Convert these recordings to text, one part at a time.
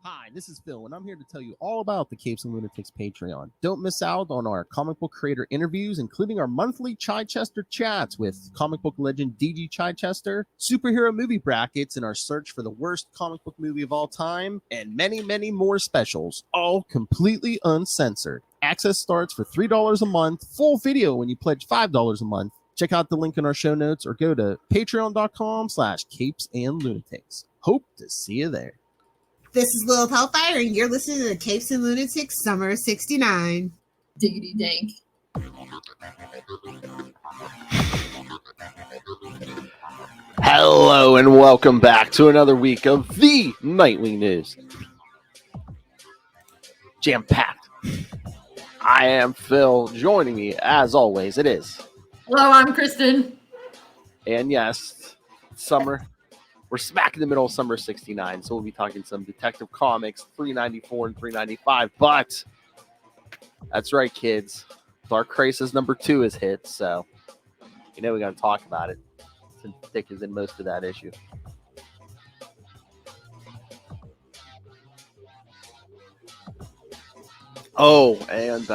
Hi, this is Phil, and I'm here to tell you all about the Capes and Lunatics Patreon. Don't miss out on our comic book creator interviews, including our monthly Chichester chats with comic book legend DG Chichester, superhero movie brackets in our search for the worst comic book movie of all time, and many, many more specials, all completely uncensored. Access starts for $3 a month, full video when you pledge $5 a month. Check out the link in our show notes or go to patreon.com/capesandlunatics. Hope to see you there. This is Lilith Hellfire, and you're listening to the Capes and Lunatics Summer of '69. Diggity dank. Hello and welcome back to another week of the Nightwing news. Jam-packed. I am Phil. Joining me, as always, it is. Hello, I'm Kristen. And yes, summer. We're smack in the middle of summer 69, so we'll be talking some Detective Comics 394 and 395. But that's right, kids. Dark Crisis #2 is hit, so we got to talk about it. Since Dick is in most of that issue. Oh, and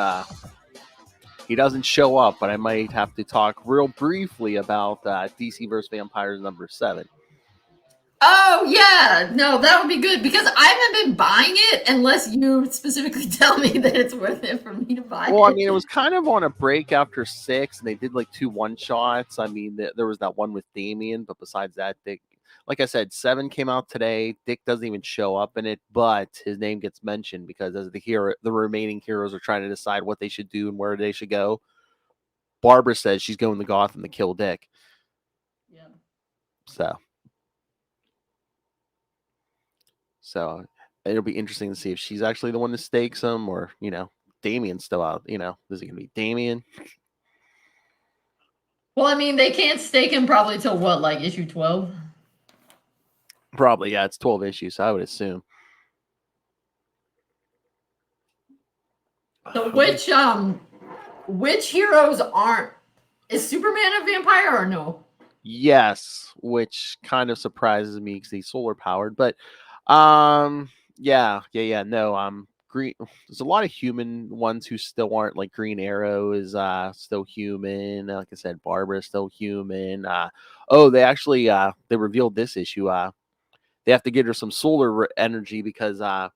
he doesn't show up, but I might have to talk real briefly about DC vs. Vampires #7. Oh, yeah. No, that would be good because I haven't been buying it unless you specifically tell me that it's worth it for me to buy it. Well, I mean, it was kind of on a break after 6, and they did like 2 one-shots. I mean, there was that one with Damien, but besides that, Dick, like I said, 7 came out today. Dick doesn't even show up in it, but his name gets mentioned because as the remaining heroes are trying to decide what they should do and where they should go, Barbara says she's going to Gotham to kill Dick. Yeah. So it'll be interesting to see if she's actually the one that stakes him or, Damien's still out. Is it going to be Damien? Well, I mean, they can't stake him probably till what, like issue 12? Probably, yeah. It's 12 issues, so I would assume. So which heroes aren't? Is Superman a vampire or no? Yes, which kind of surprises me because he's solar powered. But no, Green. There's a lot of human ones who still aren't. Like Green Arrow is still human. Like I said, Barbara is still human. They actually they revealed this issue. They have to give her some solar energy because the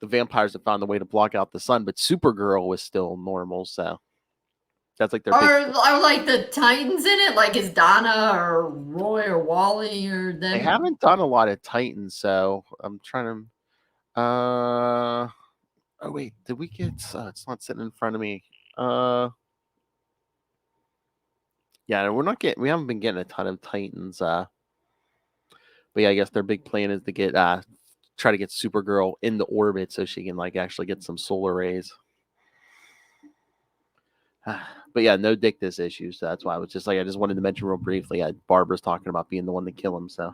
vampires have found a way to block out the sun. But Supergirl was still normal, so. That's like their are like the Titans in it? Like is Donna or Roy or Wally or them? They haven't done a lot of Titans, so I'm trying to. Oh wait, did we get? It's not sitting in front of me. Yeah, we haven't been getting a ton of Titans. But yeah, I guess their big plan is to get try to get Supergirl into orbit so she can like actually get some solar rays. But yeah, no Dick this issue, so that's why I was just like, I just wanted to mention real briefly. Barbara's talking about being the one to kill him, so.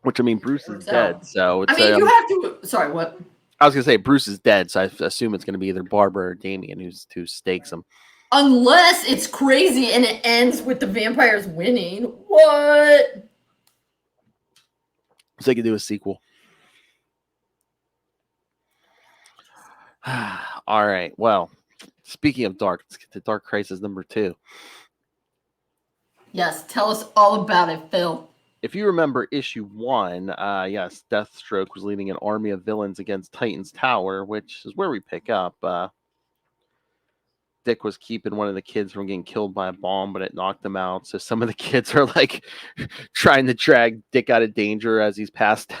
Which I mean, Bruce is dead, so. It's, you have to. Sorry, what? I was gonna say Bruce is dead, so I assume it's gonna be either Barbara or Damien who stakes him. Unless it's crazy and it ends with the vampires winning. What? So they could do a sequel. All right. Well, speaking of dark, let's get to Dark Crisis #2. Yes, tell us all about it, Phil. If you remember issue 1, yes, Deathstroke was leading an army of villains against Titan's Tower, which is where we pick up. Dick was keeping one of the kids from getting killed by a bomb, but it knocked them out. So some of the kids are like trying to drag Dick out of danger as he's passed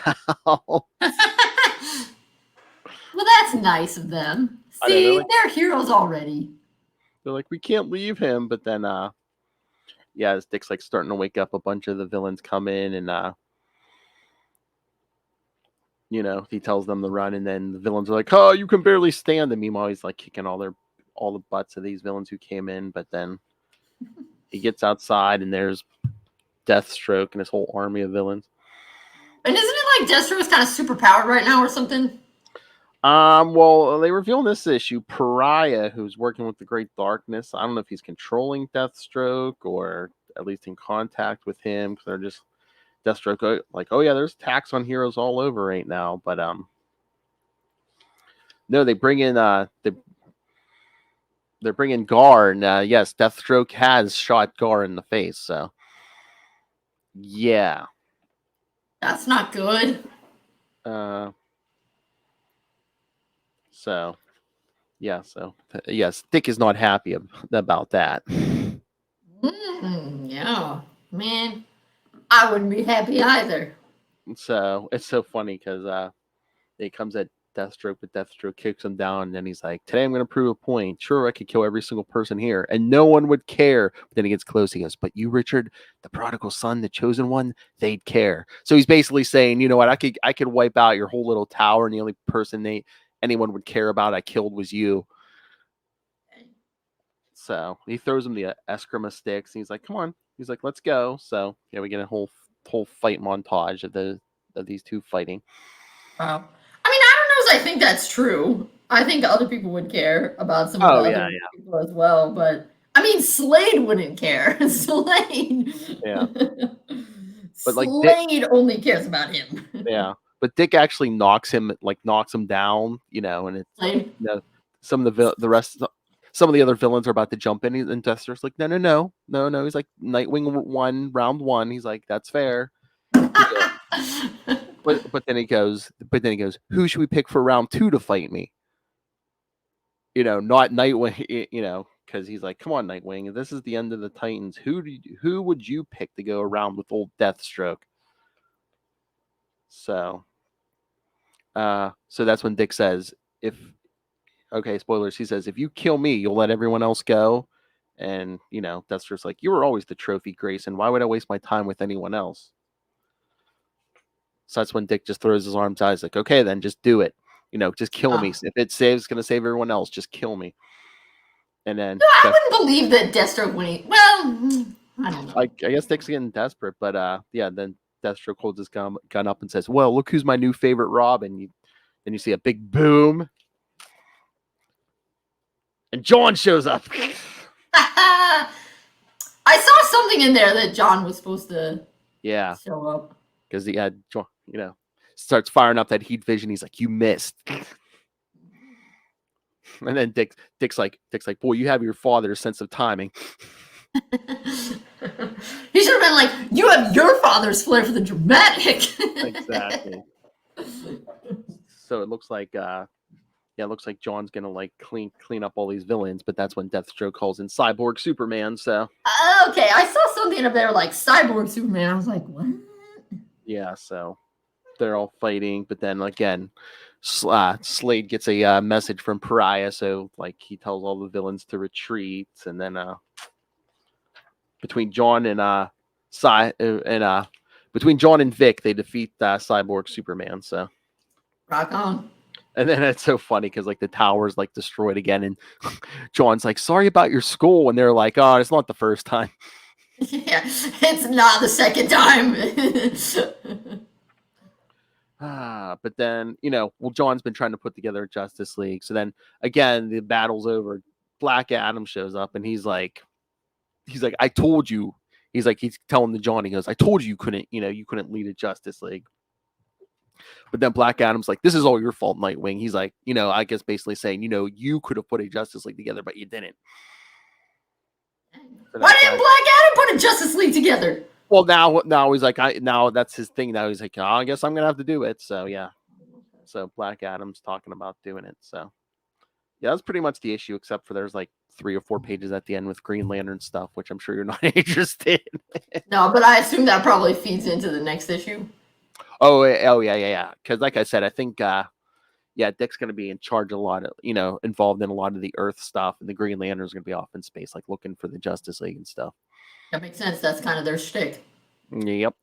out. Well, that's nice of them. See, they're heroes already. They're like, we can't leave him. But then, as Dick's like starting to wake up, a bunch of the villains come in and, he tells them to run. And then the villains are like, oh, you can barely stand. And meanwhile, he's like kicking all the butts of these villains who came in. But then he gets outside and there's Deathstroke and his whole army of villains. And isn't it like Deathstroke's kind of super powered right now or something? Well, they reveal in this issue Pariah, who's working with the Great Darkness. I don't know if he's controlling Deathstroke or at least in contact with him, because they're just Deathstroke like, oh yeah, there's attacks on heroes all over right now, but no, they bring in they're bringing Gar, and yes, Deathstroke has shot Gar in the face, so yeah. That's not good. So yes, Dick is not happy about that. Yeah, man, I wouldn't be happy either. So it's so funny because he comes at Deathstroke, but Deathstroke kicks him down, and then he's like, "Today I'm going to prove a point. Sure, I could kill every single person here, and no one would care." But then he gets close. He goes, "But you, Richard, the prodigal son, the chosen one, they'd care." So he's basically saying, "You know what? I could wipe out your whole little tower, and the only person anyone would care about I killed was you." So he throws him the Eskrima sticks, and he's like, "Come on." He's like, "Let's go." So yeah, we get a whole fight montage of these two fighting. Wow. I mean, I don't know if I think that's true. I think other people would care about some of the other people as well, but I mean, Slade wouldn't care. Slade. Yeah. But like Slade only cares about him. Yeah. But Dick actually knocks him down, and it's Slade? some of some of the other villains are about to jump in, and Deathstroke's like, no. He's like, Nightwing won round 1. He's like, that's fair. But then he goes, who should we pick for round 2 to fight me? Not Nightwing, because he's like, come on, Nightwing, this is the end of the Titans. Who would you pick to go around with old Deathstroke? So that's when Dick says, spoilers, he says, if you kill me, you'll let everyone else go. And, Deathstroke's like, you were always the trophy, Grayson. Why would I waste my time with anyone else? So that's when Dick just throws his arms out. He's like, okay, then just do it. Just kill me. If it's going to save everyone else, just kill me. And then... No, I wouldn't believe that Deathstroke would... Well, I don't know. I guess Dick's getting desperate, but then Deathstroke holds his gun up and says, well, look who's my new favorite Robin. Then you see a big boom. And John shows up. I saw something in there that John was supposed to show up. Because he had, starts firing up that heat vision. He's like, you missed. And then Dick's like, boy, you have your father's sense of timing. He should have been like, you have your father's flair for the dramatic. Exactly. So it looks like John's gonna like clean up all these villains, but that's when Deathstroke calls in Cyborg Superman. So okay, I saw something up there like Cyborg Superman. I was like, what? Yeah, so they're all fighting, but then again, Slade gets a message from Pariah, so like he tells all the villains to retreat, and then between John and Vic, they defeat Cyborg Superman. So rock on. And then it's so funny because like the tower's like destroyed again, and John's like, "Sorry about your school," and they're like, "Oh, it's not the first time." Yeah, it's not the second time. But then John's been trying to put together a Justice League. So then again, the battle's over. Black Adam shows up, and he's like, "I told you." He's telling the John, he goes, "I told you couldn't lead a Justice League." But then Black Adam's like, "This is all your fault, Nightwing." He's like, I guess basically saying, you could have put a Justice League together, but you didn't. So why didn't Black Adam put a Justice League together? Well, now he's like, now that's his thing. Now he's like, oh, I guess I'm gonna have to do it. So yeah. So Black Adam's talking about doing it. So yeah, that's pretty much the issue, except for there's like 3 or 4 pages at the end with Green Lantern stuff, which I'm sure you're not interested in. No, but I assume that probably feeds into the next issue. Oh yeah. Because like I said, I think Dick's going to be in charge of a lot of, involved in a lot of the Earth stuff, and the Green Lantern's going to be off in space, like looking for the Justice League and stuff. That makes sense. That's kind of their shtick. Yep.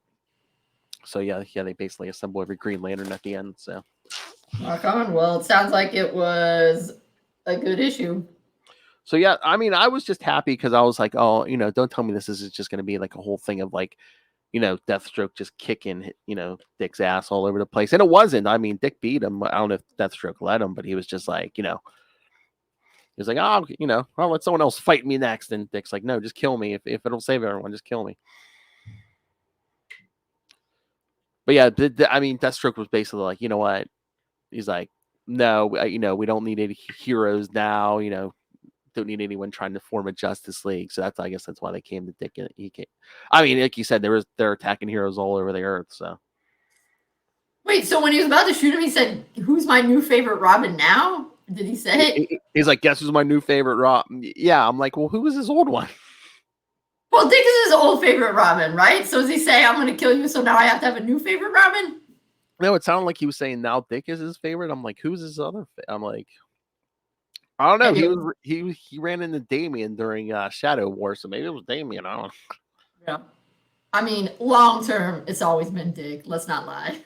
So yeah, they basically assemble every Green Lantern at the end. So rock on. Well, it sounds like it was a good issue. So yeah, I mean, I was just happy because I was like, oh, don't tell me this is just going to be like a whole thing of like, Deathstroke just kicking, Dick's ass all over the place. And it wasn't. I mean, Dick beat him. I don't know if Deathstroke let him, but he was just like, he was like, oh, I'll let someone else fight me next. And Dick's like, no, just kill me. If it'll save everyone, just kill me. But yeah, I mean, Deathstroke was basically like, you know what? He's like, no, we don't need any heroes now. Don't need anyone trying to form a Justice League. So I guess that's why they came to Dick. And he came. I mean, like you said, they're attacking heroes all over the earth. So wait, so when he was about to shoot him, he said, "Who's my new favorite Robin now?" Did he say it? He's like, "Guess who's my new favorite Robin?" Yeah, I'm like, well, who was his old one? Well, Dick is his old favorite Robin, right? So does he say, "I'm going to kill you, so now I have to have a new favorite Robin"? No, it sounded like he was saying now Dick is his favorite. I'm like, who's his other? I'm like, I don't know. He ran into Damian during Shadow War, so maybe it was Damian. I don't know. Yeah. I mean, long term, it's always been Dick. Let's not lie.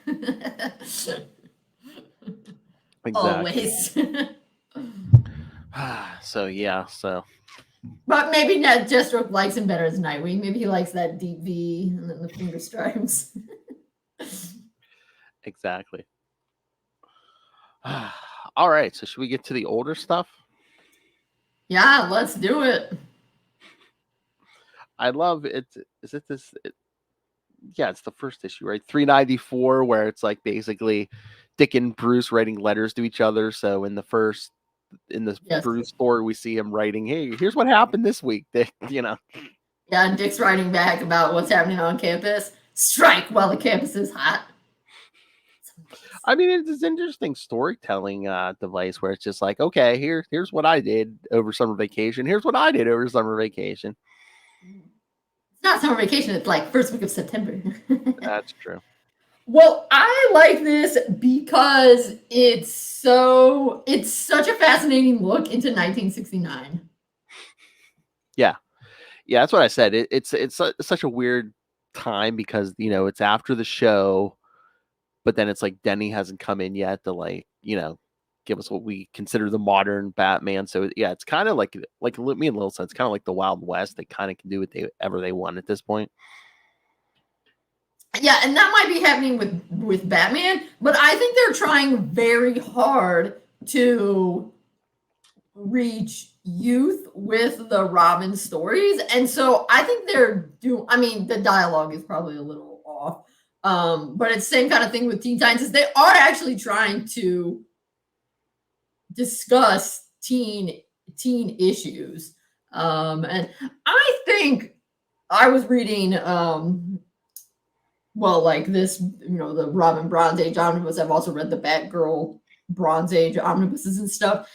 Exactly. Always. So yeah, so. But maybe Deathstroke likes him better as Nightwing. Maybe he likes that deep V and then the finger stripes. Exactly. All right, so should we get to the older stuff? Yeah, let's do it. I love it. Is it this? Yeah, it's the first issue, right? 394, where it's like basically Dick and Bruce writing letters to each other. So in the Yes. Bruce story, we see him writing, "Hey, here's what happened this week, Dick." Yeah, and Dick's writing back about what's happening on campus. Strike while the campus is hot. I mean, it's this interesting storytelling device where it's just like, okay, here's what I did over summer vacation. Here's what I did over summer vacation. It's not summer vacation. It's like first week of September. That's true. Well, I like this because it's such a fascinating look into 1969. Yeah, that's what I said. It's such a weird time because it's after the show, but then it's like Denny hasn't come in yet to give us what we consider the modern Batman. So yeah, it's kind of like me and Lil said, it's kind of like the Wild West. They kind of can do whatever they want at this point. Yeah, and that might be happening with Batman, but I think they're trying very hard to reach youth with the Robin stories. And so I think I mean, the dialogue is probably a little off. But it's the same kind of thing with Teen Titans. They are actually trying to discuss teen issues. And I think I was reading like this, the Robin Bronze Age omnibus. I've also read the Batgirl Bronze Age omnibuses and stuff.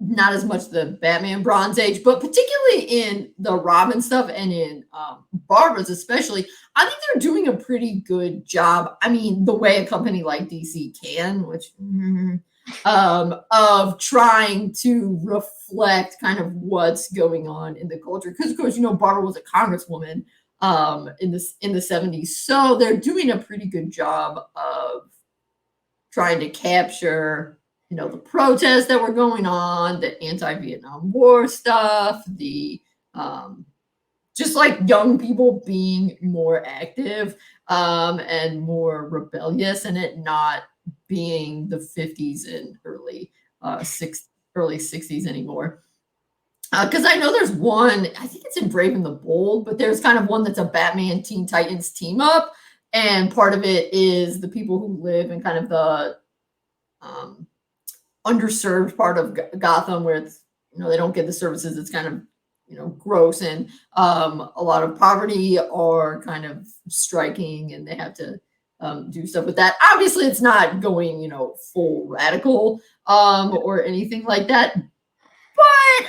Not as much the Batman Bronze Age, but particularly in the Robin stuff and in Barbara's especially, I think they're doing a pretty good job. I mean, the way a company like DC can, which of trying to reflect kind of what's going on in the culture. Because of course, Barbara was a congresswoman in the 70s. So they're doing a pretty good job of trying to capture the protests that were going on, the anti-Vietnam War stuff, the just like young people being more active and more rebellious, and it not being the 50s and early 60s anymore. Because I know there's one, I think it's in Brave and the Bold, but there's kind of one that's a Batman Teen Titans team up, and part of it is the people who live in kind of the underserved part of Gotham where it's they don't get the services. It's kind of gross, and a lot of poverty are kind of striking, and they have to do stuff with that. Obviously, it's not going full radical or anything like that, but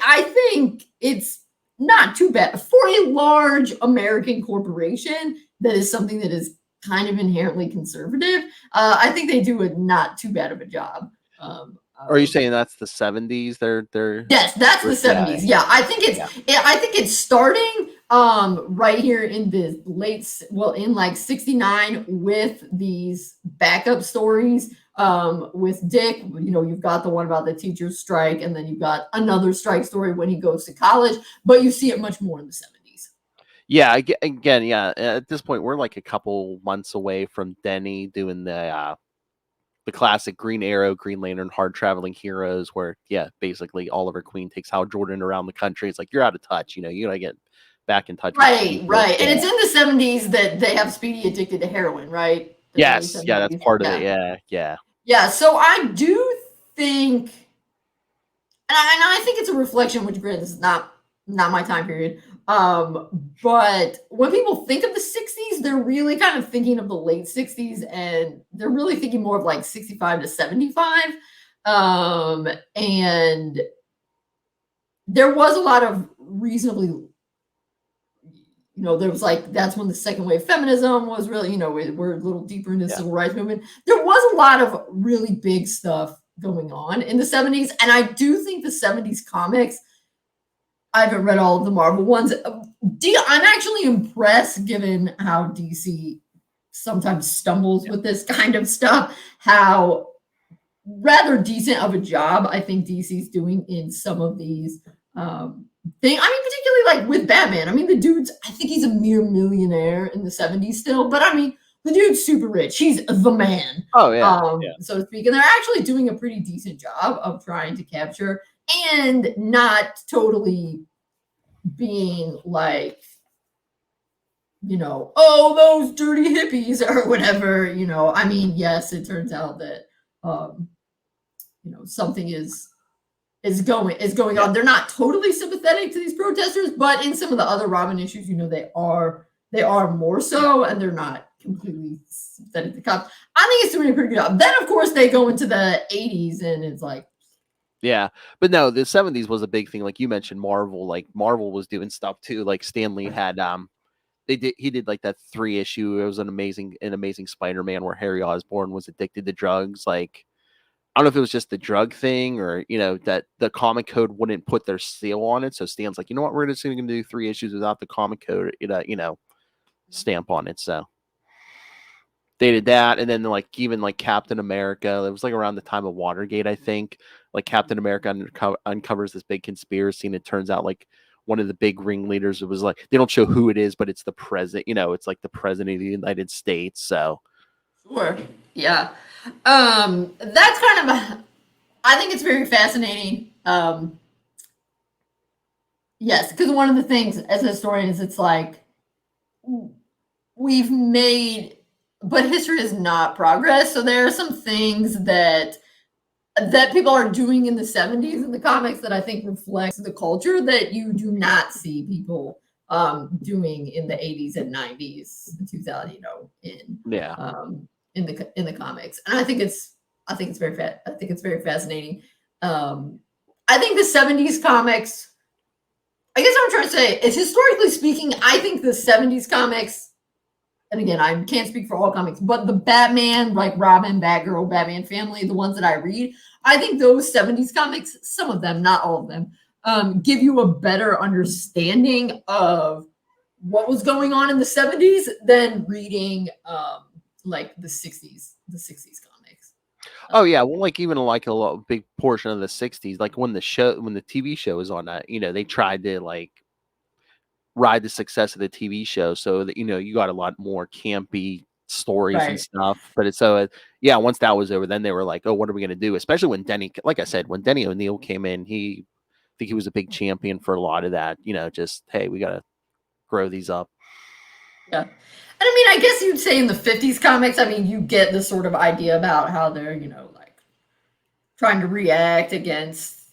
I think it's not too bad for a large American corporation that is something that is kind of inherently conservative. I think they do a not too bad of a job. Are you saying that's the 70s? They're yes, that's the 70s. Yeah, I think it's starting right here in the in like 69 with these backup stories with Dick. You've got the one about the teacher's strike, and then you've got another strike story when he goes to college, but you see it much more in the 70s. Yeah, again, yeah. At this point, we're like a couple months away from Denny doing the classic Green Arrow, Green Lantern, hard traveling heroes, where basically Oliver Queen takes Hal Jordan around the country. It's like, you're out of touch, you gotta get back in touch. Right, with right. And yeah. it's in the 70s that they have Speedy addicted to heroin, right? The early Yes, yeah, that's 70s. part of it. Yeah. Yeah, so I do think, and I think it's a reflection, which granted this is not my time period. But when people think of the 60s, they're really kind of thinking of the late 60s, and they're really thinking more of like 65 to 75. And there was a lot of reasonably, there was like, that's when the second wave feminism was really, we're a little deeper into the civil rights movement. There was a lot of really big stuff going on in the 70s. And I do think the 70s comics, I haven't read all of the Marvel ones. I'm actually impressed, given how DC sometimes stumbles with this kind of stuff, how rather decent of a job I think DC's doing in some of these things. I mean, particularly like with Batman. I mean, the dude's, I think he's a mere millionaire in the 70s still, but I mean, the dude's super rich. He's the man. Oh yeah. So to speak. And they're actually doing a pretty decent job of trying to capture and not totally being like, oh, those dirty hippies or whatever, I mean, yes, it turns out that something is going on. They're not totally sympathetic to these protesters, but in some of the other Robin issues, they are more so, and they're not completely sympathetic to cops. I think it's doing a pretty good job. Then of course they go into the 80s and it's like, yeah, but no, the 70s was a big thing. Like you mentioned, Marvel. Like Marvel was doing stuff too. Like Stan Lee had he did like that 3-issue. It was an amazing Spider-Man where Harry Osborn was addicted to drugs. Like I don't know if it was just the drug thing or that the comic code wouldn't put their seal on it. So Stan's like, you know what, we're just going to do 3 issues without the comic code, stamp on it. So they did that, and then like even like Captain America. It was like around the time of Watergate, I think. Like Captain America uncovers this big conspiracy, and it turns out like one of the big ringleaders. It was like they don't show who it is, but it's the president. It's like the president of the United States. So sure, yeah, that's kind of I think it's very fascinating. Yes, because one of the things as a historian is it's like we've made, but history is not progress. So there are some things that people are doing in the 70s in the comics that I think reflects the culture that you do not see people doing in the 80s and 90s, 2000, in the comics. And I think it's very fascinating. I think the 70s comics, I guess what I'm trying to say is, historically speaking, I think the 70s comics, and again, I can't speak for all comics, but the Batman, like Robin, Batgirl, Batman family, the ones that I read, I think those 70s comics, some of them, not all of them, give you a better understanding of what was going on in the 70s than reading like the 60s comics. Oh yeah, well, like even like big portion of the 60s, like when the TV show was on that, they tried to like ride the success of the TV show so that you got a lot more campy stories and stuff. But it's once that was over, then they were like, oh, what are we gonna do? Especially when like I said, when Denny O'Neil came in, I think he was a big champion for a lot of that. Just hey, we gotta grow these up. Yeah. And I mean, I guess you'd say in the 50s comics, I mean, you get this sort of idea about how they're, like trying to react against,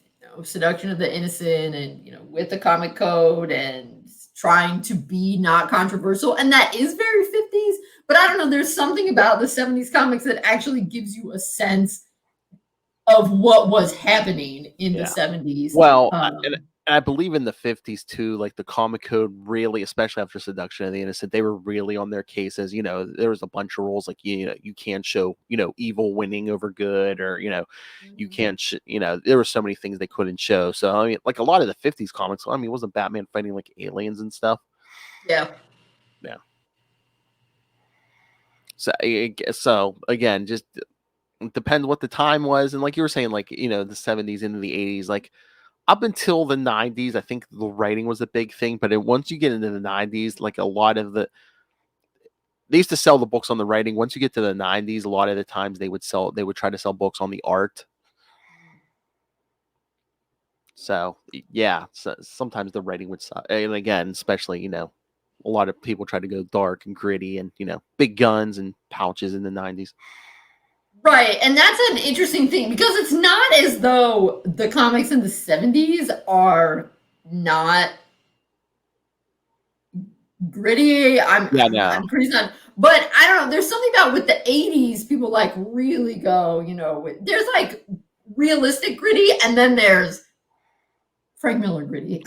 seduction of the innocent and, with the comic code and trying to be not controversial. And that is very 50s. But I don't know, there's something about the 70s comics that actually gives you a sense of what was happening in the 70s. Well, and I believe in the 50s too, like the comic code really, especially after Seduction of the Innocent, they were really on their cases. There was a bunch of rules like, you can't show, evil winning over good, or, you can't, there were so many things they couldn't show. So, I mean, like a lot of the 50s comics, I mean, wasn't Batman fighting like aliens and stuff? Yeah. Yeah. So again, just depends what the time was. And like you were saying, like, the 70s into the 80s, like, up until the 90s, I think the writing was a big thing. But once you get into the 90s, like a lot of they used to sell the books on the writing. Once you get to the 90s, a lot of the times they would try to sell books on the art. So yeah, so sometimes the writing would suck. And again, especially a lot of people try to go dark and gritty and big guns and pouches in the 90s. Right, and that's an interesting thing because it's not as though the comics in the 70s are not gritty. I'm pretty sad, but I don't know. There's something about with the 80s, people like really go. There's like realistic gritty, and then there's Frank Miller gritty.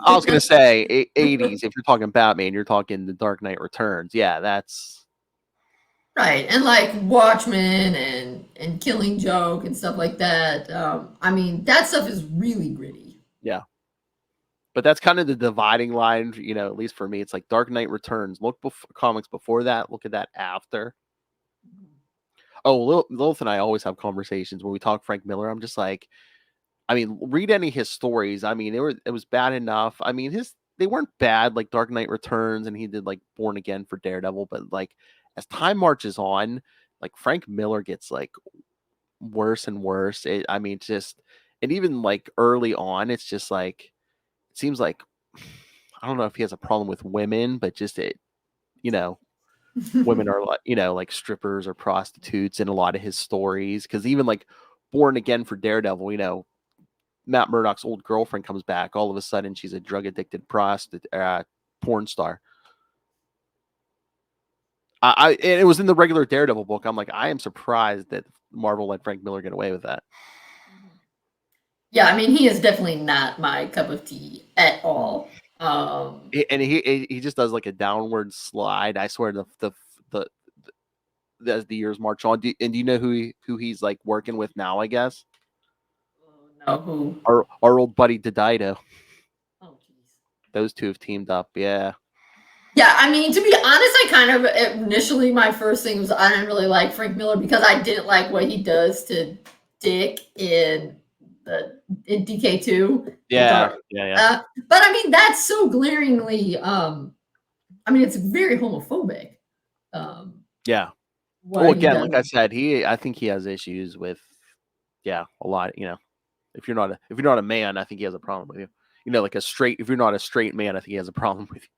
I was gonna say 80s. If you're talking Batman, you're talking The Dark Knight Returns. Yeah, that's right, and like Watchmen and Killing Joke and stuff like that. I mean, that stuff is really gritty. Yeah. But that's kind of the dividing line, at least for me. It's like Dark Knight Returns. Look comics before that. Look at that after. Oh, Lilith and I always have conversations when we talk Frank Miller. I'm just like, I mean, read any of his stories. I mean, it was bad enough. I mean, they weren't bad like Dark Knight Returns, and he did like Born Again for Daredevil. But like as time marches on, like Frank Miller gets like worse and worse. And even like early on, it's just like it seems like I don't know if he has a problem with women, but just women are like like strippers or prostitutes in a lot of his stories. Because even like Born Again for Daredevil, Matt Murdock's old girlfriend comes back. All of a sudden, she's a drug addicted prostitute, porn star. And it was in the regular Daredevil book. I'm like, I am surprised that Marvel let Frank Miller get away with that. Yeah, I mean, he is definitely not my cup of tea at all. And he just does like a downward slide. I swear, as the years march on. Do you know who he's like working with now? I guess. No, who? Our old buddy Didido. Oh, jeez. Those two have teamed up. Yeah. Yeah, I mean, to be honest, I kind of initially my first thing was I didn't really like Frank Miller because I didn't like what he does to Dick in DK2. Yeah. But I mean, that's so glaringly. I mean, it's very homophobic. Yeah. Well, again, like I said, I think he has issues with, a lot. If you're not a man, I think he has a problem with you. Like if you're not a straight man, I think he has a problem with you.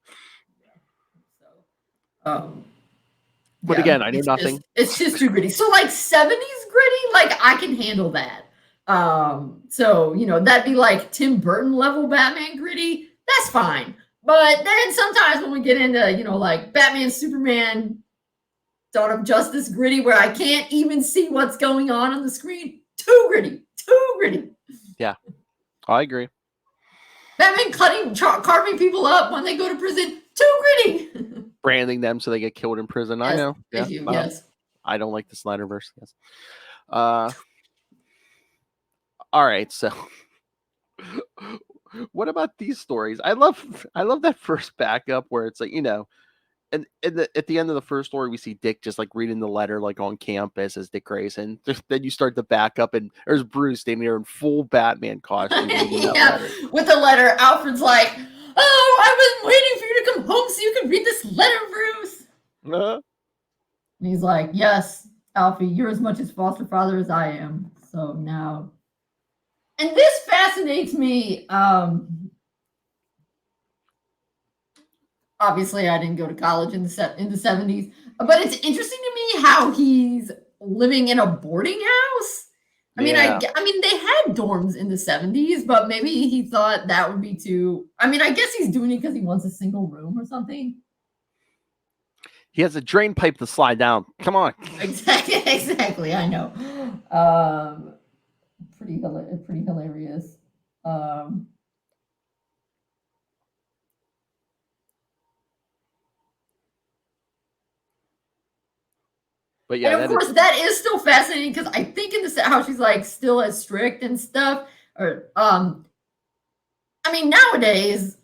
But again, I know nothing. It's just too gritty. So like 70s gritty, like I can handle that. So that'd be like Tim Burton level Batman gritty. That's fine. But then sometimes when we get into like Batman, Superman, Dawn of Justice gritty, where I can't even see what's going on the screen, too gritty. Yeah, I agree. Batman carving people up when they go to prison, too gritty. Branding them so they get killed in prison. Yes, I know. Thank you. Yes. I don't like the Snyderverse. Yes. All right. So, what about these stories? I love that first backup where it's like and at the end of the first story, we see Dick just like reading the letter like on campus as Dick Grayson. Then you start the backup and there's Bruce standing there in full Batman costume. With the letter, Alfred's like, "Oh, I've been waiting for you to come home so you can read this letter, Bruce." And he's like, "Yes, Alfie, you're as much his foster father as I am. So now," and this fascinates me. Obviously, I didn't go to college in the 70s, but it's interesting to me how he's living in a boarding house. I mean, they had dorms in the 70s, but maybe he thought that would be too. I mean, I guess he's doing it because he wants a single room or something. He has a drain pipe to slide down. Come on. Exactly. I know. Pretty hilarious. But yeah, and of course that is still fascinating because I think in the how she's like still as strict and stuff. Or I mean nowadays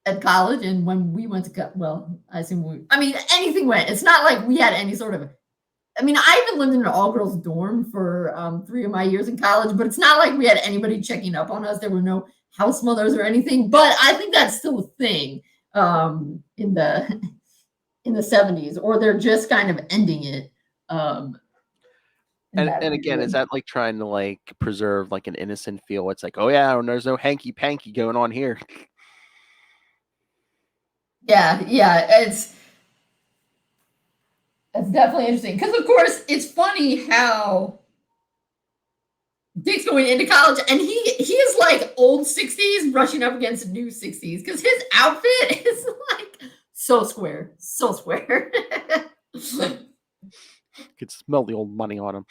at college and when we went to I assume anything went. It's not like we had any sort of. I mean, I even lived in an all-girls dorm for 3 of my years in college, but it's not like we had anybody checking up on us. There were no house mothers or anything. But I think that's still a thing in the 70s, or they're just kind of ending it. And again, is that like trying to like preserve like an innocent feel? It's like, oh yeah, and there's no hanky panky going on here. Yeah, it's definitely interesting because, of course, it's funny how Dick's going into college and he is like old 60s brushing up against new 60s because his outfit is like so square. Could smell the old money on him.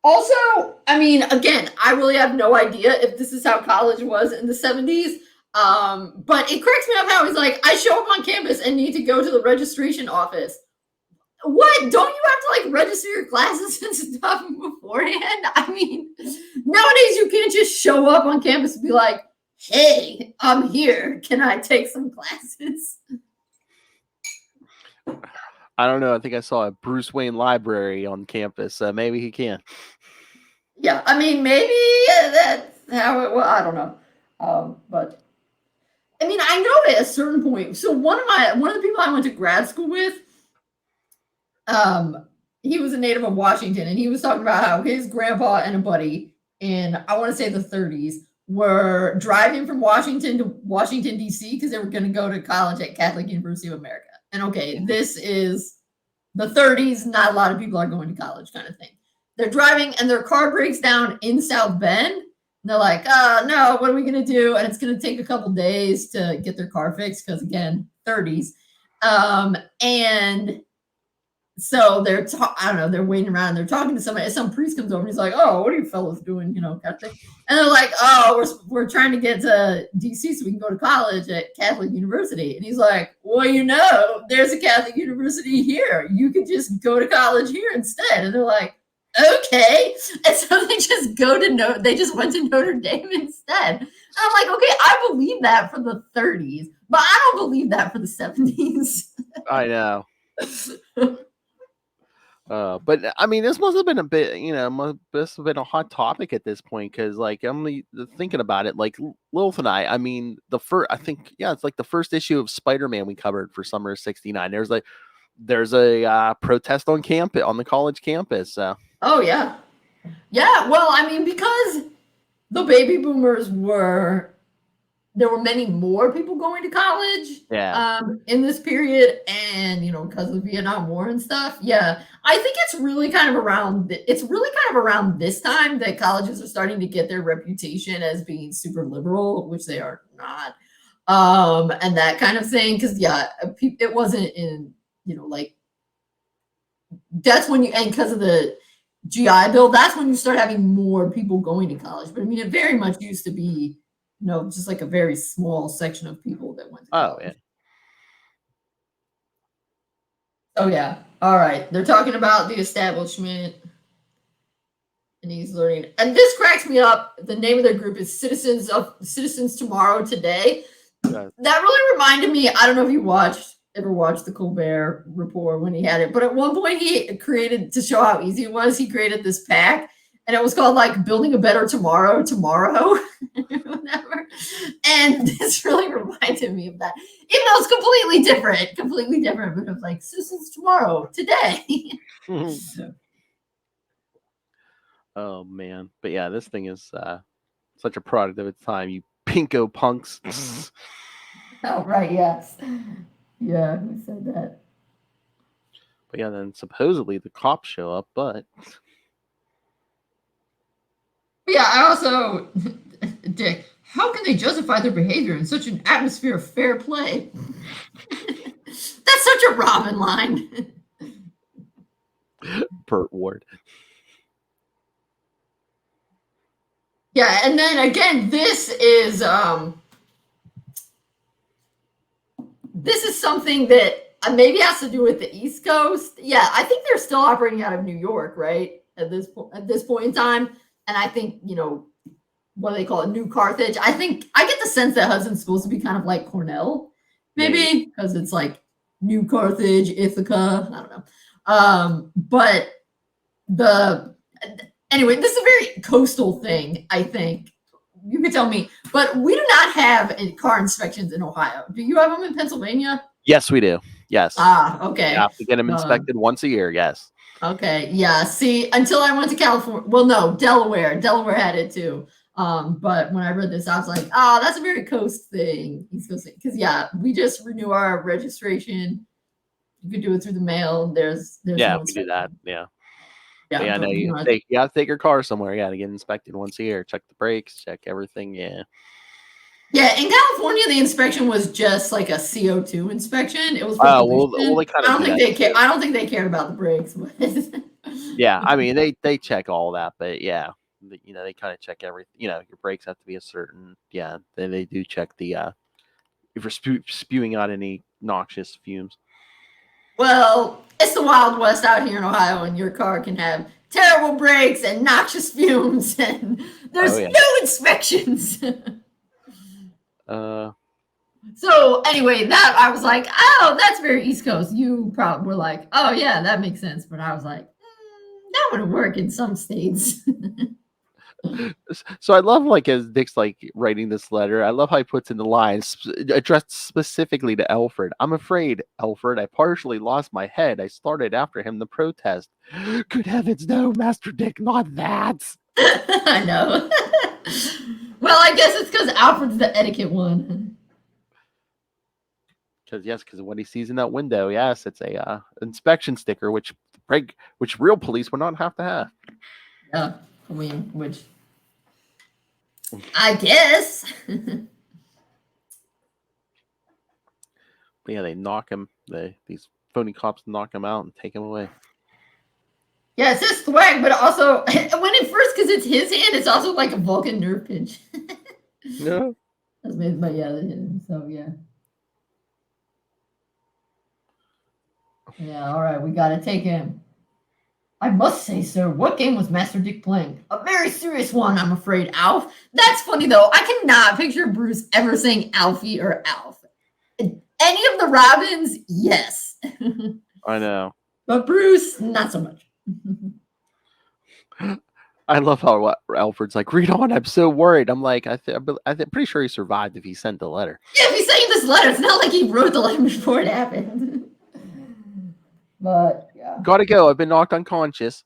Also, I mean, again, I really have no idea if this is how college was in the 70s. But it cracks me up how he's like, I show up on campus and need to go to the registration office. What? Don't you have to like register your classes and stuff beforehand? I mean, nowadays you can't just show up on campus and be like, hey, I'm here. Can I take some classes? I don't know. I think I saw a Bruce Wayne library on campus. Maybe he can. Yeah, I mean, maybe that's how it was. I don't know. But I mean, I know at a certain point. So one of the people I went to grad school with, he was a native of Washington, and he was talking about how his grandpa and a buddy in, I want to say, the 30s were driving from Washington to Washington, D.C. because they were going to go to college at Catholic University of America. And okay, this is the 30s. Not a lot of people are going to college kind of thing. They're driving and their car breaks down in South Bend. And they're like, no, what are we going to do? And it's going to take a couple days to get their car fixed because, again, 30s. And so they're, I don't know, they're waiting around. They're talking to somebody. Some priest comes over and he's like, oh, what are you fellows doing? You know, kind of thing. And they're like, oh, we're trying to get to D.C. so we can go to college at Catholic University. And he's like, well, you know, there's a Catholic University here. You could just go to college here instead. And they're like, okay. And so they just they just went to Notre Dame instead. And I'm like, okay, I believe that for the 30s, but I don't believe that for the 70s. I know. But I mean, this must have been a bit, must have been a hot topic at this point because, like, I'm thinking about it. Like, Lilith and I mean, it's like the first issue of Spider-Man we covered for summer of '69. There's a protest on campus, on the college campus. So. Oh yeah. Well, I mean, because the baby boomers there were many more people going to college in this period, and because of the Vietnam War and stuff. Yeah, I think it's really kind of around this time that colleges are starting to get their reputation as being super liberal, which they are not, and that kind of thing. Because it wasn't in like that's when and because of the GI Bill, that's when you start having more people going to college. But I mean, it very much used to be. Just like a very small section of people that went to college. Oh, yeah. Oh, yeah. All right. They're talking about the establishment. And he's learning. And this cracks me up. The name of their group is Citizens Tomorrow Today. Yeah. That really reminded me, I don't know if you ever watched the Colbert Report when he had it, but at one point he created, to show how easy it was, he created this pack. And it was called like Building a Better Tomorrow, whatever. And this really reminded me of that. Even though it's completely different, but it was like Citizens Tomorrow, today. Oh man. But yeah, this thing is such a product of its time, you pinko punks. Oh right, yes. Yeah, who said that? But yeah, then supposedly the cops show up, but yeah, I also, Dick, how can they justify their behavior in such an atmosphere of fair play? That's such a Robin line. Burt Ward. Yeah, and then again, this is something that maybe has to do with the East Coast. Yeah, I think they're still operating out of New York, right? At this point in time. And I think, what do they call it? New Carthage. I think I get the sense that Hudson's supposed to be kind of like Cornell, maybe, because it's like New Carthage, Ithaca. I don't know. But anyway, this is a very coastal thing, I think. You can tell me. But we do not have any car inspections in Ohio. Do you have them in Pennsylvania? Yes, we do. Yes. Okay. You have to get them inspected once a year. Yes. Okay. Yeah. See, until I went to California, well, no, Delaware. Delaware had it too. But when I read this, I was like, oh, that's a very coast thing. East Coast thing. Because we just renew our registration. You can do it through the mail. There's Yeah, no we do that. Yeah. Yeah, Yeah, I know you have to take your car somewhere. Yeah, to get inspected once a year. Check the brakes, check everything. Yeah. Yeah, in California, the inspection was just like a CO2 inspection. It was for well, they kind of do that. I don't think they cared about the brakes. Yeah, I mean they check all that, but yeah, they kind of check everything. Your brakes have to be a certain. Yeah, they do check the if you're spewing out any noxious fumes. Well, it's the Wild West out here in Ohio, and your car can have terrible brakes and noxious fumes, and there's no inspections. So anyway, that I was like, oh, that's very East Coast. You probably were like, oh yeah, that makes sense. But I was like, that wouldn't work in some states. So I love as Dick's writing this letter. I love how he puts in the lines addressed specifically to Alfred. I'm afraid, Alfred, I partially lost my head. I started after him the protest. Good heavens, no, Master Dick, not that. I know. Well, I guess it's because Alfred's the etiquette one. Because what he sees in that window, yes, it's a inspection sticker, which real police would not have to have. Yeah, I mean, which I guess. But yeah, they knock him. These phony cops knock him out and take him away. Yeah, it says swag, but also when it first, because it's his hand, it's also like a Vulcan nerve pinch. No. That's made by so yeah. Yeah, all right, we gotta take him. I must say, sir, what game was Master Dick playing? A very serious one, I'm afraid, Alf. That's funny, though. I cannot picture Bruce ever saying Alfie or Alf. Any of the Robins, yes. I know. But Bruce, not so much. I love how Alfred's like, read on, I'm so worried. I'm like, I'm pretty sure he survived if he sent the letter. Yeah, if he's saying this letter, it's not like he wrote the letter before it happened. But yeah, gotta go. I've been knocked unconscious.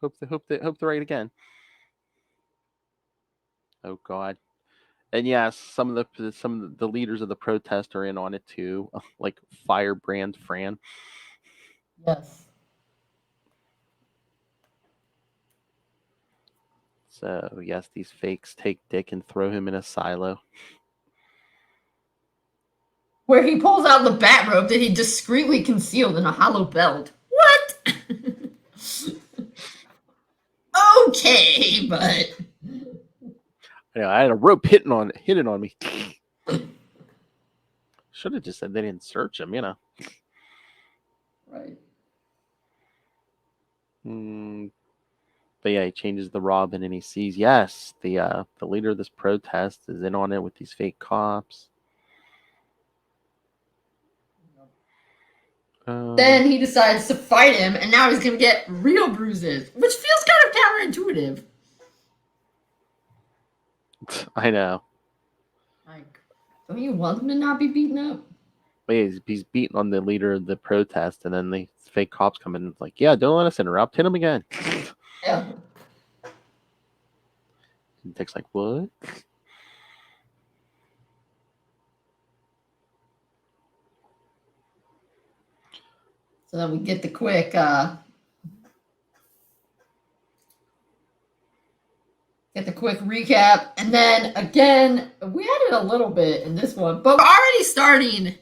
Hope to write again. Oh God. And yes, some of the leaders of the protest are in on it too, like Firebrand Fran. Yes. So yes, these fakes take Dick and throw him in a silo. Where he pulls out the bat rope that he discreetly concealed in a hollow belt. What? Okay, but I had a rope hitting on me. Should have just said they didn't search him, Right. But yeah, he changes the Robin and he sees, yes, the leader of this protest is in on it with these fake cops. Then he decides to fight him, and now he's going to get real bruises, which feels kind of counterintuitive. I know. Like, don't you want him to not be beaten up? But yeah, he's beating on the leader of the protest, and then the fake cops come in and it's like, yeah, don't let us interrupt. Hit him again. Yeah. And Dick's like, what? So then we get the quick recap, and then again we added a little bit in this one, but we're already starting.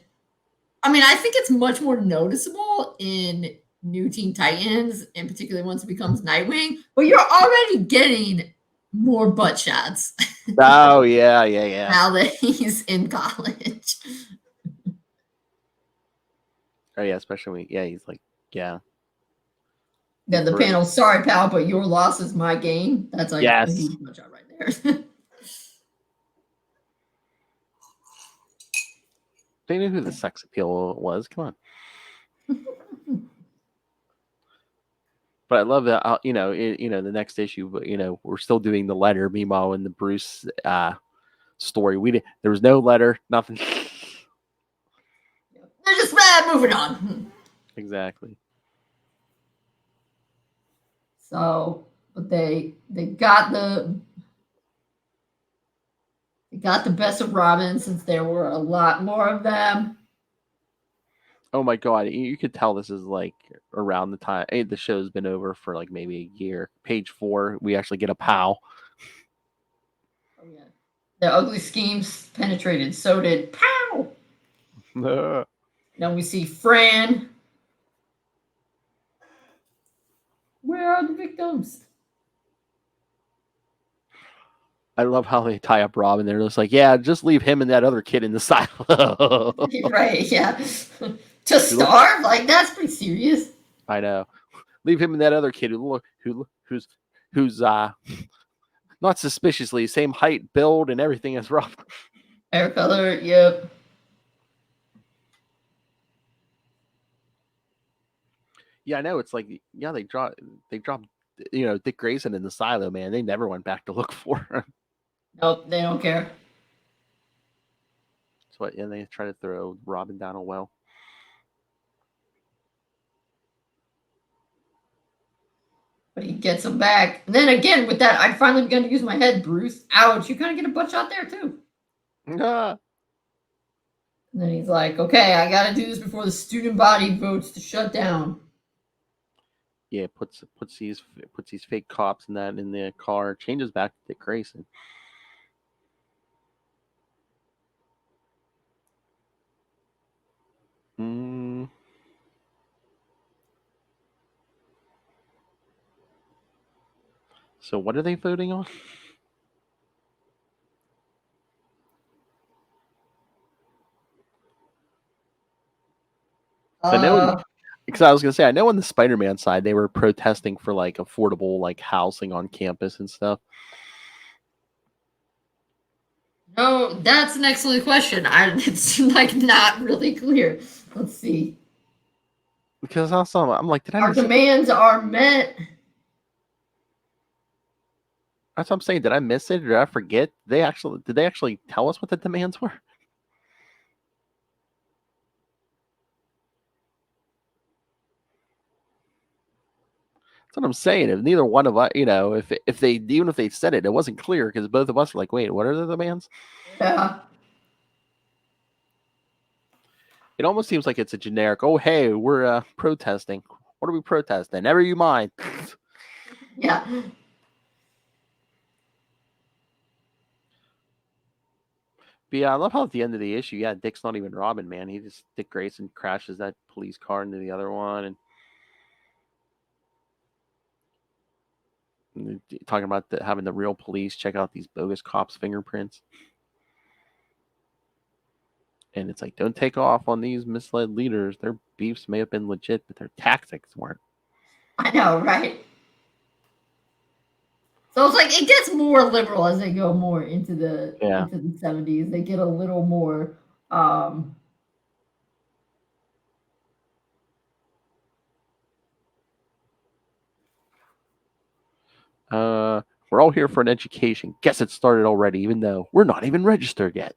I mean, I think it's much more noticeable in New Teen Titans, and particularly once it becomes Nightwing, but you're already getting more butt shots. Oh yeah. Now that he's in college. Oh yeah, especially when he's like, yeah. Then the panel, sorry pal, but your loss is my gain. That's like a huge butt shot right there. They knew who the sex appeal was. Come on. But I love that. The next issue. But we're still doing the letter. Meanwhile, in the Bruce story, there was no letter, nothing. we're just moving on. Exactly. So, but they got the best of Robin since there were a lot more of them. Oh my god, you could tell this is like around the time the show's been over for like maybe a year. Page 4, we actually get a POW. Oh yeah, the ugly schemes penetrated. So did Pow. Then we see Fran. Where are the victims? I love how they tie up Robin. They're just like, yeah, just leave him and that other kid in the silo. Right, yeah. To starve? Like, that's pretty serious. I know. Leave him and that other kid who's not suspiciously same height, build, and everything as Robin. Hair color, yep. Yeah, I know. It's like, yeah, they dropped, Dick Grayson in the silo, man. They never went back to look for him. Nope, they don't care. So, and they try to throw Robin down a well. But he gets him back. And then again, with that, I finally begun to use my head, Bruce. Ouch, you kind of get a butt shot there, too. Ah. And then he's like, okay, I got to do this before the student body votes to shut down. Yeah, puts these fake cops and that in the car, changes back to Dick Grayson. So what are they voting on? Because I was gonna say, I know on the Spider-Man side they were protesting for like affordable like housing on campus and stuff. No, that's an excellent question. It's like not really clear. Let's see. Because also I'm like, did I Our miss demands are met. That's what I'm saying. Did I miss it? Or did I forget? Did they actually tell us what the demands were? That's what I'm saying. If neither one of us, if they said it, it wasn't clear because both of us were like, wait, what are the demands? Yeah. It almost seems like it's a generic, oh, hey, we're protesting. What are we protesting? Never you mind. Yeah. But yeah, I love how at the end of the issue, yeah, Dick's not even Robin, man. Dick Grayson crashes that police car into the other one and talking about having the real police check out these bogus cops' fingerprints. And it's like, don't take off on these misled leaders. Their beefs may have been legit, but their tactics weren't. I know, right? So it's like it gets more liberal as they go more into the 70s. They get a little more we're all here for an education. Guess it started already, even though we're not even registered yet.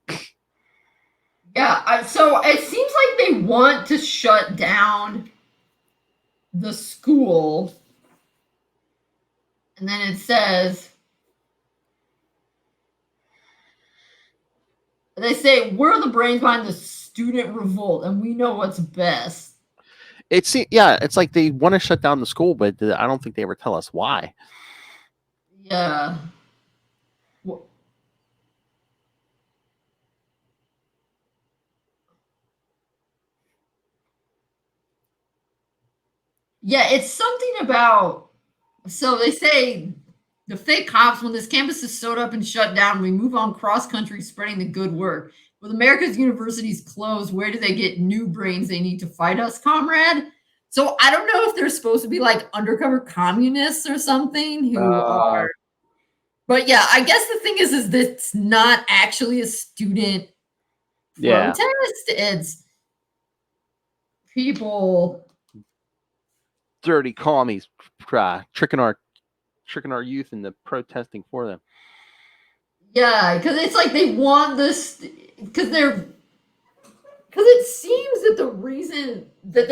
Yeah, so it seems like they want to shut down the school. And then it says, they say, we're the brains behind the student revolt, and we know what's best. It's like they want to shut down the school, but I don't think they ever tell us why. Yeah. Yeah, it's something about, so they say the fake cops, when this campus is sewed up and shut down, we move on cross country spreading the good work. With America's universities closed, where do they get new brains they need to fight us, comrade? So I don't know if they're supposed to be like undercover communists or something who are, but yeah, I guess the thing is that's not actually a student protest. It's people, dirty commies tricking our youth into protesting for them. Yeah, because it's like they want this, because Because it seems that the reason that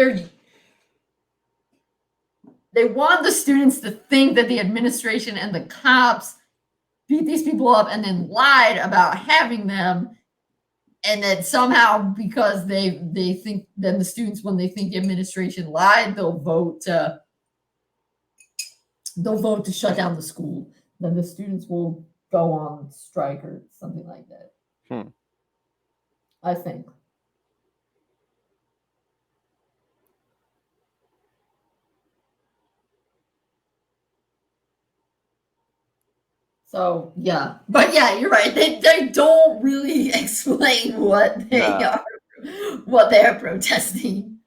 they want the students to think that the administration and the cops beat these people up and then lied about having them, and that somehow because they think, then the students, when they think the administration lied, they'll vote to shut down the school. Then the students will go on strike or something like that. I think. So yeah, but yeah, you're right. They don't really explain what they are protesting.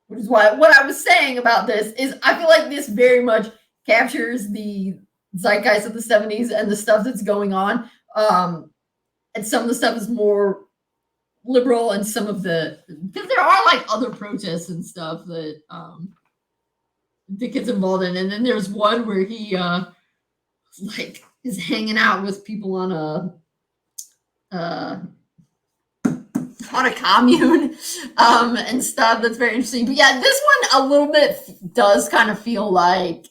Which is why what I was saying about this is I feel like this very much captures the zeitgeist of the 70s and the stuff that's going on. And some of the stuff is more liberal, and some of the, because there are like other protests and stuff that Dick gets involved in, and then there's one where he like is hanging out with people on a commune and stuff. That's very interesting. But yeah, this one a little bit does kind of feel like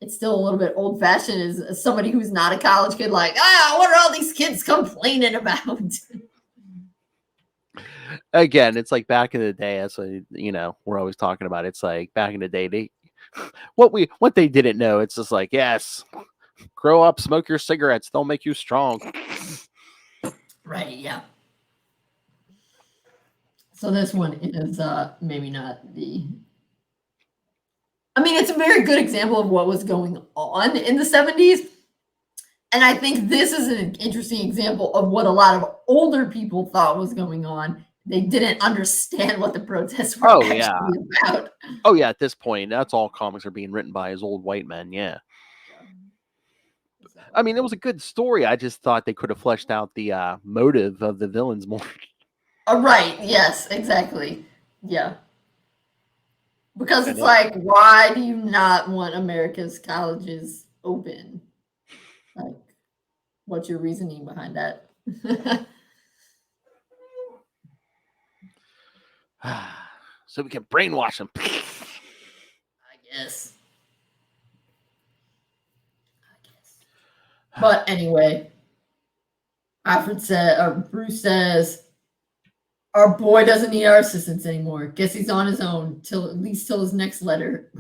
it's still a little bit old fashioned as somebody who's not a college kid, like, what are all these kids complaining about? Again, it's like back in the day, that's what, we're always talking about. It's like back in the day, what they didn't know, it's just like, yes, grow up, smoke your cigarettes, they'll make you strong. Right, yeah. So this one is maybe not the, I mean, it's a very good example of what was going on in the 70s. And I think this is an interesting example of what a lot of older people thought was going on. They didn't understand what the protests were actually about. Oh, yeah, at this point, that's all comics are being written by is old white men, yeah. I mean, it was a good story. I just thought they could have fleshed out the motive of the villains more. Right, yes, exactly. Yeah. Because it's like, why do you not want America's colleges open? Like, what's your reasoning behind that? So we can brainwash them. I guess. But anyway, Bruce says, our boy doesn't need our assistance anymore. Guess he's on his own at least till his next letter.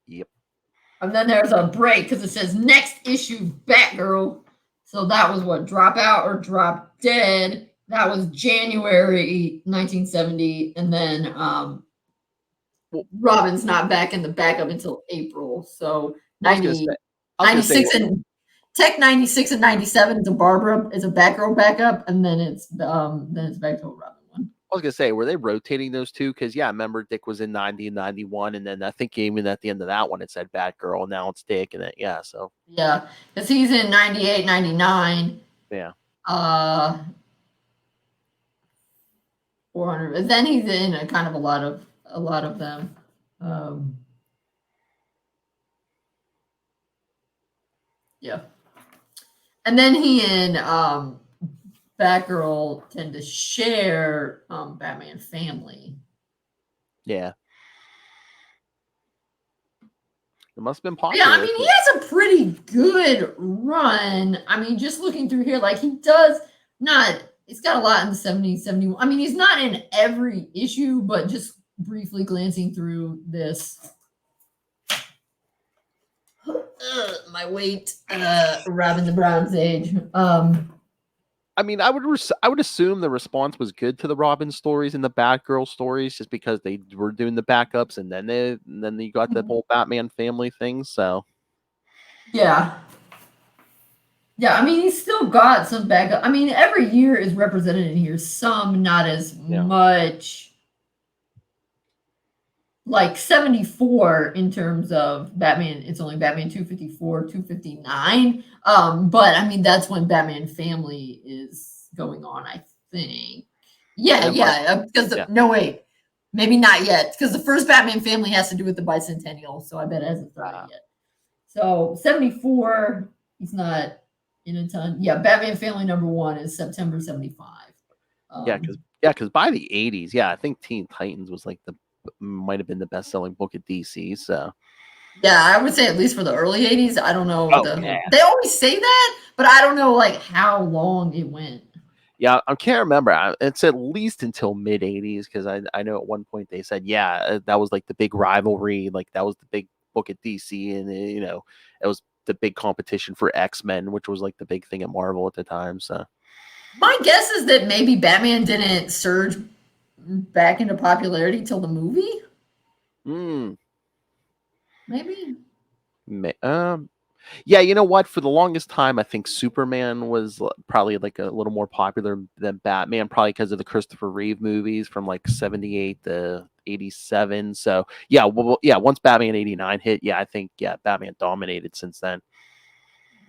Yep. And then there's a break because it says next issue Batgirl. So that was what, Drop Out or Drop Dead. That was January 1970. And then Robin's not back in the backup until April. So 96 and Tech 96 and 97 is a Barbara, is a Batgirl backup, and then it's back to a Robin one. I was gonna say, were they rotating those two? Because I remember Dick was in 90 and 91, and then I think even at the end of that one it said Batgirl, and now it's Dick, and so yeah, because he's in 98, 99. Yeah. 400. And then he's in a kind of a lot of them. Yeah. And then he and Batgirl tend to share Batman Family. Yeah. It must have been popular. Yeah, I mean, he has a pretty good run. I mean, just looking through here, like he's got a lot in the 70s, 71. I mean, he's not in every issue, but just briefly glancing through this. My weight, Robin the Bronze Age. I mean, I would assume the response was good to the Robin stories and the Batgirl stories, just because they were doing the backups, and then you got the whole Batman Family thing. So, yeah. I mean, he's still got some backup. I mean, every year is represented in here. Some not as much. Like 74 in terms of Batman, it's only Batman 254, 259. But I mean, that's when Batman Family is going on, I think. No, wait, maybe not yet, because the first Batman Family has to do with the bicentennial, so I bet it hasn't started yet. So 74, he's not in a ton. Yeah, Batman Family #1 is September 75. Because by the 80s, I think Teen Titans was like might have been the best selling book at DC. So yeah, I would say at least for the early 80s. I don't know. yeah. They always say that, but I don't know like how long it went. Yeah, I can't remember. It's at least until mid 80s because I know at one point they said, that was like the big rivalry. Like that was the big book at DC. And, it was the big competition for X-Men, which was like the big thing at Marvel at the time. So my guess is that maybe Batman didn't surge back into popularity till the movie. Maybe. Yeah, you know what? For the longest time, I think Superman was probably like a little more popular than Batman, probably because of the Christopher Reeve movies from like 78 to 87. So once Batman 89 hit, I think Batman dominated since then.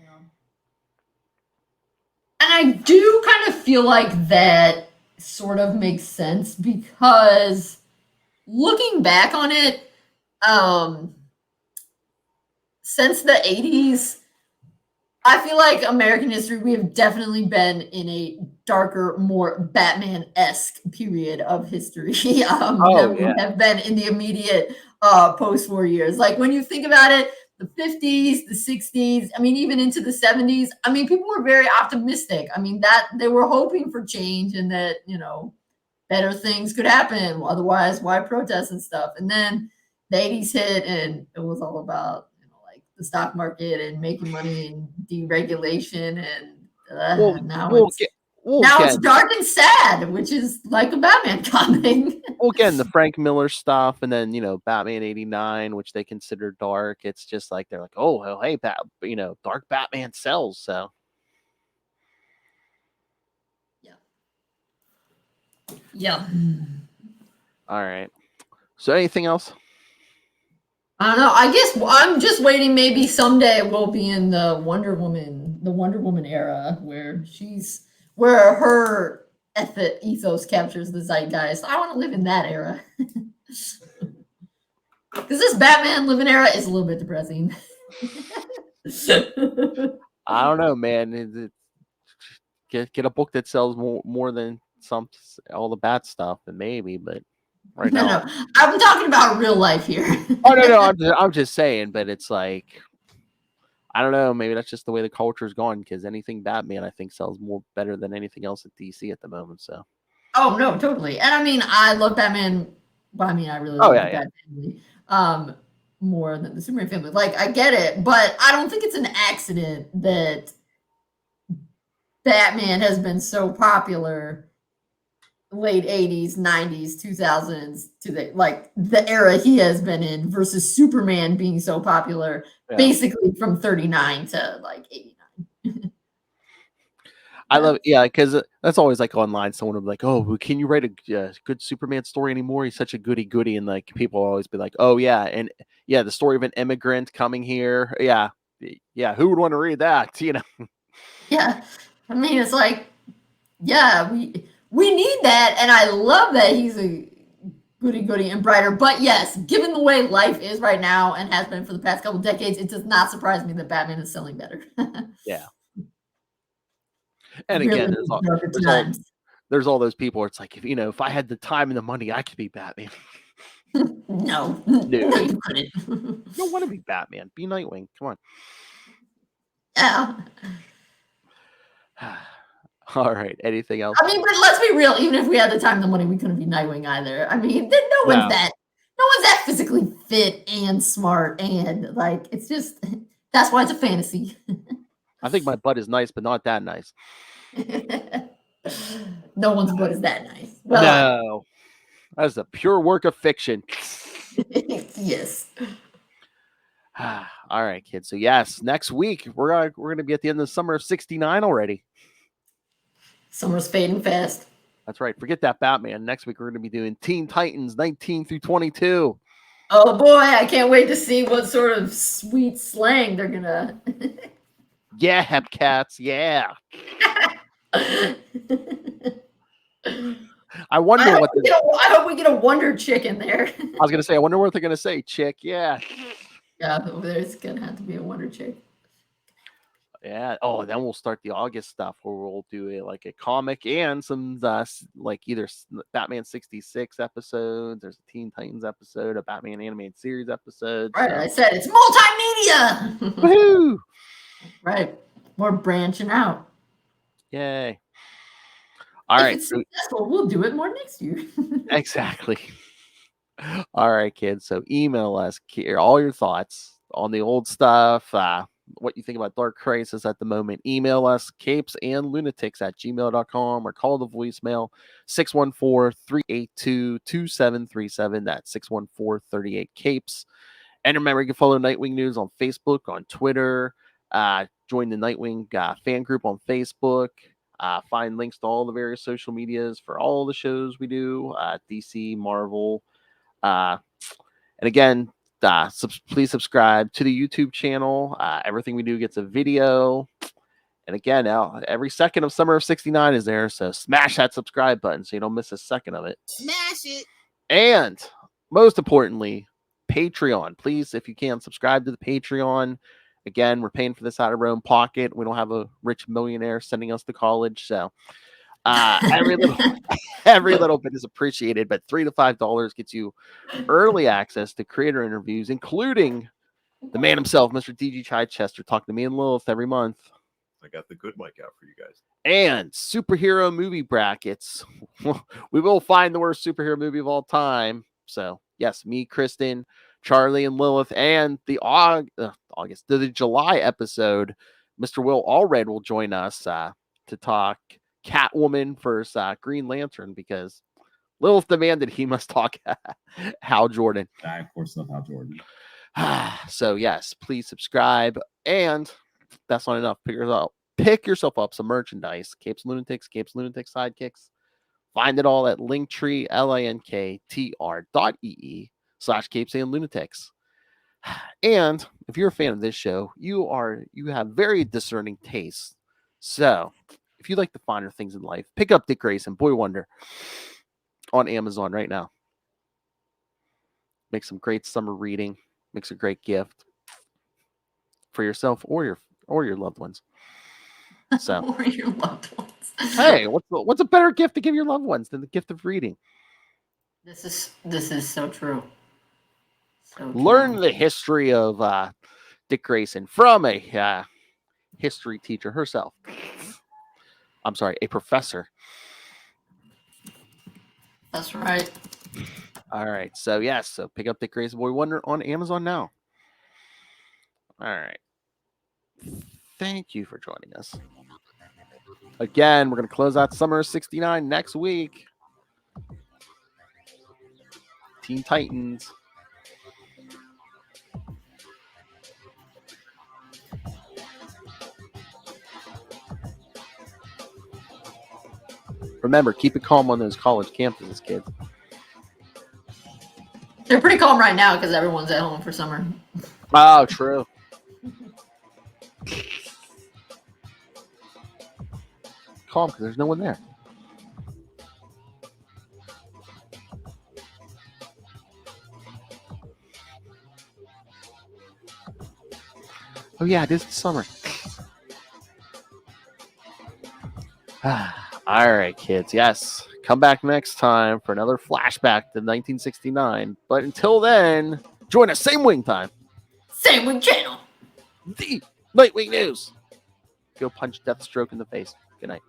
Yeah. And I do kind of feel like that sort of makes sense because looking back on it, since the 80s, I feel like American history, we have definitely been in a darker, more Batman-esque period of history than we have been in the immediate post-war years. Like when you think about it, the 50s, the 60s, I mean, even into the 70s, I mean, people were very optimistic. I mean, that they were hoping for change and that, better things could happen. Otherwise, why protest and stuff? And then the 80s hit and it was all about the stock market and making money and deregulation and now it's dark and sad, which is like a Batman comic. Well, again, the Frank Miller stuff, and then Batman 89, which they consider dark. It's just like they're like, oh, well, hey, dark Batman sells. So yeah. All right. So anything else? I don't know. I guess I'm just waiting. Maybe someday we'll be in the Wonder Woman era where her ethos captures the zeitgeist. I want to live in that era. Because this Batman living era is a little bit depressing. I don't know, man. Get a book that sells more than all the bad stuff, and maybe, but. Right now. No, I'm talking about real life here. Oh no, I'm just saying, but it's like I don't know, maybe that's just the way the culture's gone because anything Batman I think sells better than anything else at DC at the moment. So oh no, totally. And I mean I love Batman, but I mean I really love the Bat family more than the Superman family. Like I get it, but I don't think it's an accident that Batman has been so popular late 80s, 90s, 2000s to the era he has been in versus Superman being so popular basically from 39 to like 89. I love because that's always like online someone will be like, oh, can you write a good Superman story anymore? He's such a goody and like people will always be like, oh yeah, and the story of an immigrant coming here, who would want to read that? Yeah, I mean it's like we need that, and I love that he's a goody and brighter. But yes, given the way life is right now and has been for the past couple of decades, it does not surprise me that Batman is selling better. Yeah. And really again, there's all those people where it's like, if I had the time and the money, I could be Batman. No, you couldn't. You don't want to be Batman. Be Nightwing. Come on. Yeah. All right. Anything else? I mean, but let's be real. Even if we had the time and the money, we couldn't be Nightwing either. I mean, no one's that physically fit and smart and like it's just that's why it's a fantasy. I think my butt is nice, but not that nice. No one's butt is that nice. Well, no, that's a pure work of fiction. Yes. All right, kids. So yes, next week we're gonna be at the end of the summer of '69 already. Summer's fading fast. That's right. Forget that Batman. Next week we're gonna be doing Teen Titans 19 through 22. Oh boy, I can't wait to see what sort of sweet slang they're gonna. Yeah, Hepcats. Yeah. I wonder I hope we get a Wonder Chick in there. I was gonna say, I wonder what they're gonna say. Chick, yeah. Yeah, there's gonna have to be a Wonder Chick. Yeah. Oh, and then we'll start the August stuff where we'll do a comic and some either Batman 66 episodes. There's a Teen Titans episode, a Batman animated series episode. Right, so. I said it's multimedia. Woohoo! Right, we're branching out. Yay! All if right, it's successful, we'll do it more next year. exactly. All right, kids. So email us all your thoughts on the old stuff. What you think about Dark Crisis at the moment. Email us CapesandLunatics@gmail.com or call the voicemail 614-382-2737. That's 614-38-CAPES. And remember, you can follow Nightwing News on Facebook, on Twitter. Join the Nightwing fan group on Facebook. Find links to all the various social medias for all the shows we do, DC, Marvel. And again, please subscribe to the YouTube channel. Everything we do gets a video. And again, now every second of Summer of 69 is there. So smash that subscribe button so you don't miss a second of it. Smash it. And most importantly, Patreon. Please, if you can, subscribe to the Patreon. Again, we're paying for this out of our own pocket. We don't have a rich millionaire sending us to college. So every little bit is appreciated, but $3 to $5 gets you early access to creator interviews, including the man himself, Mr. DG Chichester, talking to me and Lilith every month. I got the good mic out for you guys. And superhero movie brackets. We will find the worst superhero movie of all time. So, yes, me, Kristen, Charlie, and Lilith, and the July episode, Mr. Will Allred will join us to talk Catwoman versus Green Lantern, because Lilith demanded he must talk Hal Jordan. I, of course, love Hal Jordan. So, yes, please subscribe. And that's not enough. Pick yourself up some merchandise. Capes Lunatics, Sidekicks. Find it all at Linktree, linktr.ee/CapesandLunatics. And if you're a fan of this show, you have very discerning tastes. So if you like the finer things in life, pick up Dick Grayson, Boy Wonder, on Amazon right now. Make some great summer reading. Makes a great gift for yourself or your loved ones. So, or your loved ones. Hey, what's a better gift to give your loved ones than the gift of reading? This is so true. So Learn the history of Dick Grayson from a history teacher herself. I'm sorry, a professor. That's right. All right. So, yes. So, pick up Dick Grayson, Boy Wonder on Amazon now. All right. Thank you for joining us. Again, we're going to close out Summer of 69 next week. Teen Titans. Remember, keep it calm on those college campuses, kids. They're pretty calm right now because everyone's at home for summer. Oh, true. Calm because there's no one there. Oh, yeah, it is the summer. All right, kids. Yes. Come back next time for another flashback to 1969. But until then, join us same wing time. Same wing channel. The Nightwing News. Go punch Deathstroke in the face. Good night.